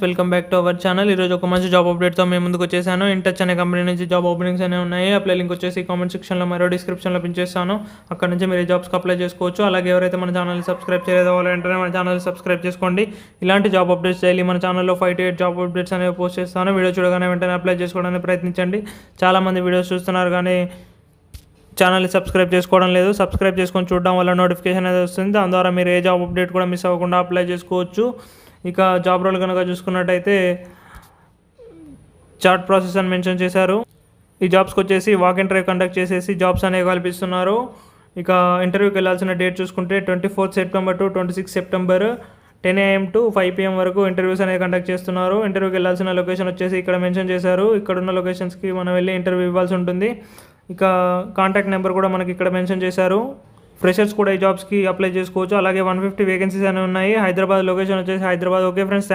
Welcome back to our channel. ఈరోజు ఒక మంచి జాబ్ అప్డేట్తో మేము ముందుకు వచ్చేసాను. ఇంటచ్ అనే కంపెనీ నుంచి జాబ్ ఓపెనింగ్స్ అనేవి ఉన్నాయి. అప్లై లింక్ వచ్చేసి కామెంట్ సెక్షన్లో మరియు డిస్క్రిప్షన్లో పిన్ చేస్తాను. అక్కడ నుంచి మీరు ఈ జాబ్స్కి అప్లై చేసుకోవచ్చు. అలాగే ఎవరైతే మన ఛానల్ని సబ్స్క్రైబ్ చేయలేదో వాళ్ళు వెంటనే మన ఛానల్ సబ్స్క్రైబ్ చేసుకోండి. ఇలాంటి జాబ్ అప్డేట్స్ డైలీ మన ఛానల్లో 5 to 8 జాబ్ అప్డేట్స్ అనేవి పోస్ట్ చేస్తాను. వీడియో చూడగానే వెంటనే అప్లై చేసుకోవడానికి ప్రయత్నించండి. చాలామంది వీడియోస్ చూస్తున్నారు కానీ ఛానల్ని సబ్స్క్రైబ్ చేసుకోవడం లేదు. సబ్స్క్రైబ్ చేసుకొని చూడడం వల్ల నోటిఫికేషన్ అనేది వస్తుంది. దాని ద్వారా మీరు ఏ జాబ్ అప్డేట్ కూడా మిస్ అవ్వకుండా అప్లై చేసుకోవచ్చు. ఇక జాబ్ రోల్ కనుక చూసుకున్నట్టయితే చార్ట్ ప్రాసెస్ అని మెన్షన్ చేశారు. ఈ జాబ్స్కి వచ్చేసి వాక్ ఇంటర్వ్యూ కండక్ట్ చేసేసి జాబ్స్ అనేవి కల్పిస్తున్నారు. ఇక ఇంటర్వ్యూకి వెళ్ళాల్సిన డేట్ చూసుకుంటే 24th September to 26th September 10 AM to 5 PM వరకు ఇంటర్వ్యూస్ అనేవి కండక్ట్ చేస్తున్నారు. ఇంటర్వ్యూకి వెళ్ళాల్సిన లొకేషన్ వచ్చేసి ఇక్కడ మెన్షన్ చేశారు. ఇక్కడ ఉన్న లొకేషన్స్కి మనం వెళ్ళి ఇంటర్వ్యూ ఇవ్వాల్సి ఉంటుంది. ఇక కాంటాక్ట్ నెంబర్ కూడా మనకి ఇక్కడ మెన్షన్ చేశారు. ఫ్రెషర్స్ కూడా ఈ జాబ్స్కి అప్లై చేసుకోవచ్చు. అలాగే 150 వేకెన్సీస్ అనేవి ఉన్నాయి. హైదరాబాద్ లొకేషన్ వచ్చేసి హైదరాబాద్. Okay friends.